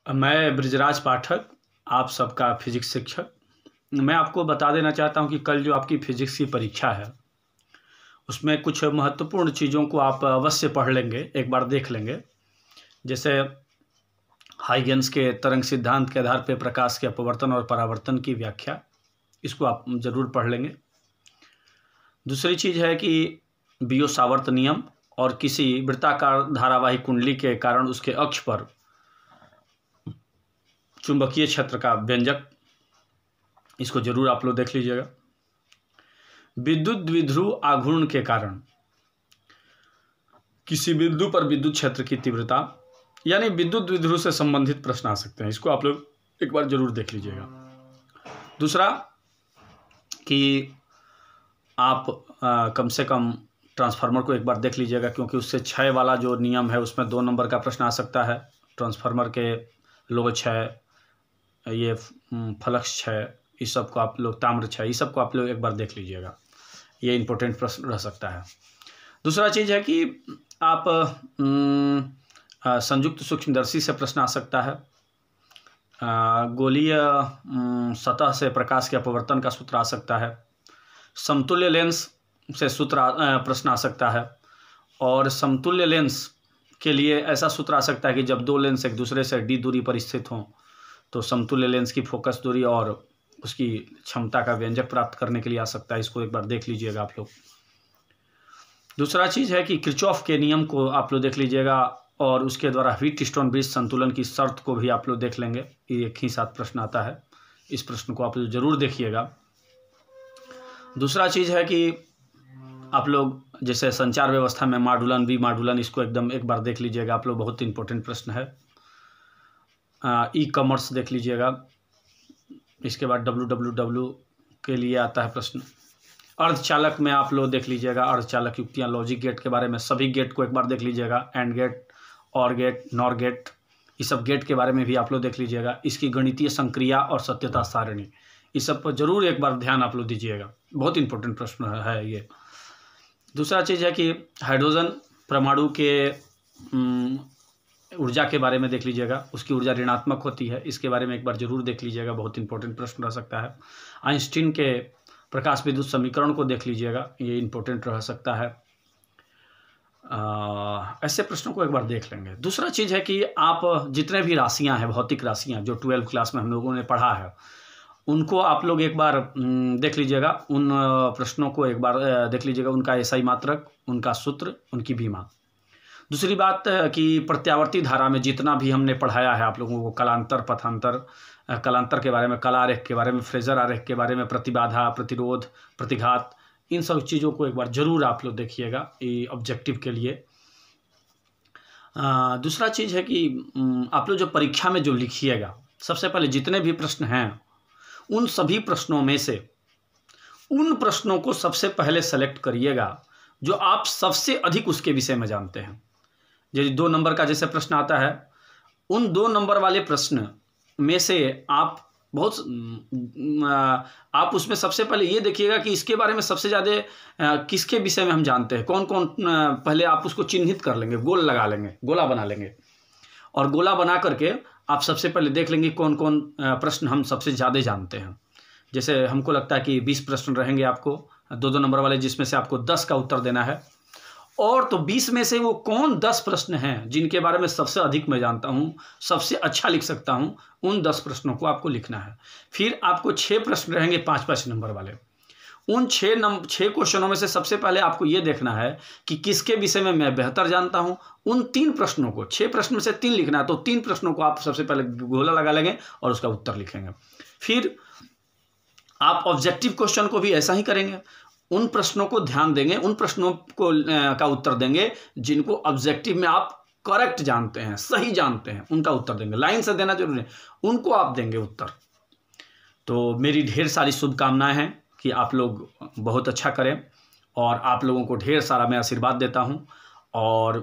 मैं बृजराज पाठक, आप सबका फिजिक्स शिक्षक। मैं आपको बता देना चाहता हूं कि कल जो आपकी फिजिक्स की परीक्षा है उसमें कुछ महत्वपूर्ण चीज़ों को आप अवश्य पढ़ लेंगे, एक बार देख लेंगे। जैसे हाइगेंस के तरंग सिद्धांत के आधार पर प्रकाश के अपवर्तन और परावर्तन की व्याख्या, इसको आप ज़रूर पढ़ लेंगे। दूसरी चीज़ है कि बियो सावर्त नियम और किसी वृत्ताकार धारावाही कुंडली के कारण उसके अक्ष पर चुंबकीय क्षेत्र का व्यंजक, इसको जरूर आप लोग देख लीजिएगा। विद्युत द्विध्रुव आघूर्ण के कारण किसी बिंदु पर विद्युत क्षेत्र की तीव्रता, यानी विद्युत द्विध्रुव से संबंधित प्रश्न आ सकते हैं, इसको आप लोग एक बार जरूर देख लीजिएगा। दूसरा कि आप कम से कम ट्रांसफार्मर को एक बार देख लीजिएगा, क्योंकि उससे क्षय वाला जो नियम है उसमें 2 नंबर का प्रश्न आ सकता है। ट्रांसफार्मर के लोह क्षय, ये फ्लक्स क्षय, इस सब को आप लोग, ताम्र क्षय, इस सब को आप लोग एक बार देख लीजिएगा, ये इंपॉर्टेंट प्रश्न रह सकता है। दूसरा चीज़ है कि आप संयुक्त सूक्ष्मदर्शी से प्रश्न आ सकता है। गोलीय सतह से प्रकाश के अपवर्तन का सूत्र आ सकता है। समतुल्य लेंस से सूत्र प्रश्न आ सकता है। और समतुल्य लेंस के लिए ऐसा सूत्र आ सकता है कि जब 2 लेंस एक दूसरे से d दूरी पर स्थित हों तो समतुल्य लेंस की फोकस दूरी और उसकी क्षमता का व्यंजक प्राप्त करने के लिए आ सकता है, इसको एक बार देख लीजिएगा आप लोग। दूसरा चीज़ है कि किरचॉफ के नियम को आप लोग देख लीजिएगा, और उसके द्वारा व्हीटस्टोन ब्रिज संतुलन की शर्त को भी आप लोग देख लेंगे। ये एक ही साथ प्रश्न आता है, इस प्रश्न को आप लोग जरूर देखिएगा। दूसरा चीज़ है कि आप लोग जैसे संचार व्यवस्था में मॉड्यूलन, वी मॉड्यूलन, इसको एकदम एक बार देख लीजिएगा आप लोग, बहुत इंपॉर्टेंट प्रश्न है। ई कॉमर्स देख लीजिएगा। इसके बाद WWW के लिए आता है प्रश्न। अर्धचालक में आप लोग देख लीजिएगा, अर्धचालक युक्तियाँ, लॉजिक गेट के बारे में, सभी गेट को एक बार देख लीजिएगा। एंड गेट, और गेट, नॉर गेट, इस सब गेट के बारे में भी आप लोग देख लीजिएगा। इसकी गणितीय संक्रिया और सत्यता सारणी, इस सब पर जरूर एक बार ध्यान आप लोग दीजिएगा, बहुत इंपॉर्टेंट प्रश्न है ये। दूसरा चीज़ है कि हाइड्रोजन परमाणु के ऊर्जा के बारे में देख लीजिएगा। उसकी ऊर्जा ऋणात्मक होती है, इसके बारे में एक बार जरूर देख लीजिएगा, बहुत इंपॉर्टेंट प्रश्न रह सकता है। आइंस्टीन के प्रकाश विद्युत समीकरण को देख लीजिएगा, ये इंपॉर्टेंट रह सकता है। ऐसे प्रश्नों को एक बार देख लेंगे। दूसरा चीज़ है कि आप जितने भी राशियां हैं, भौतिक राशियां जो 12th क्लास में हम लोगों ने पढ़ा है, उनको आप लोग एक बार देख लीजिएगा। उन प्रश्नों को एक बार देख लीजिएगा, उनका एसआई मात्रक, उनका सूत्र, उनकी बीमा। दूसरी बात कि प्रत्यावर्ती धारा में जितना भी हमने पढ़ाया है आप लोगों को, कलांतर, पथांतर, कलांतर के बारे में, कला आरेख के बारे में, फ्रेजर आरेख के बारे में, प्रतिबाधा, प्रतिरोध, प्रतिघात, इन सब चीज़ों को एक बार जरूर आप लोग देखिएगा, ये ऑब्जेक्टिव के लिए। दूसरा चीज़ है कि आप लोग जो परीक्षा में जो लिखिएगा, सबसे पहले जितने भी प्रश्न हैं उन सभी प्रश्नों में से उन प्रश्नों को सबसे पहले सेलेक्ट करिएगा जो आप सबसे अधिक उसके विषय में जानते हैं। यदि 2 नंबर का जैसे प्रश्न आता है, उन 2 नंबर वाले प्रश्न में से आप उसमें सबसे पहले ये देखिएगा कि इसके बारे में सबसे ज़्यादा किसके विषय में हम जानते हैं, कौन कौन, पहले आप उसको चिन्हित कर लेंगे, गोल लगा लेंगे, गोला बना लेंगे। और गोला बना करके आप सबसे पहले देख लेंगे कौन कौन प्रश्न हम सबसे ज़्यादा जानते हैं। जैसे हमको लगता है कि 20 प्रश्न रहेंगे आपको, 2-2 नंबर वाले, जिसमें से आपको 10 का उत्तर देना है। और तो 20 में से वो कौन 10 प्रश्न हैं जिनके बारे में सबसे अधिक मैं जानता हूँ, सबसे अच्छा लिख सकता हूँ, उन 10 प्रश्नों को आपको लिखना है। फिर आपको 6 प्रश्न रहेंगे 5-5 नंबर वाले। उन 6 क्वेश्चनों में से सबसे पहले आपको ये देखना है कि किसके विषय में मैं बेहतर जानता हूँ। उन 3 प्रश्नों को, 6 प्रश्न में से 3 लिखना है, तो 3 प्रश्नों को आप सबसे पहले गोला लगा लेंगे और उसका उत्तर लिखेंगे। फिर आप ऑब्जेक्टिव क्वेश्चन को भी ऐसा ही करेंगे, उन प्रश्नों को ध्यान देंगे, उन प्रश्नों को का उत्तर देंगे जिनको ऑब्जेक्टिव में आप करेक्ट जानते हैं, सही जानते हैं, उनका उत्तर देंगे। लाइन से देना जरूरी है, उनको आप देंगे उत्तर। तो मेरी ढेर सारी शुभकामनाएं हैं कि आप लोग बहुत अच्छा करें, और आप लोगों को ढेर सारा मैं आशीर्वाद देता हूं। और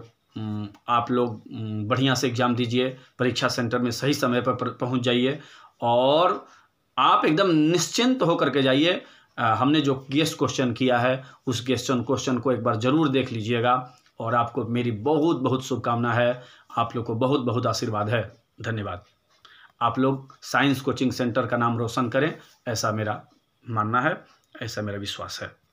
आप लोग बढ़िया से एग्ज़ाम दीजिए, परीक्षा सेंटर में सही समय पर पहुंच जाइए, और आप एकदम निश्चिंत होकर के जाइए। हमने जो गेस्ट क्वेश्चन किया है उस क्वेश्चन को एक बार ज़रूर देख लीजिएगा, और आपको मेरी बहुत बहुत शुभकामना है। आप लोग को बहुत बहुत आशीर्वाद है। धन्यवाद। आप लोग साइंस कोचिंग सेंटर का नाम रोशन करें, ऐसा मेरा मानना है, ऐसा मेरा विश्वास है।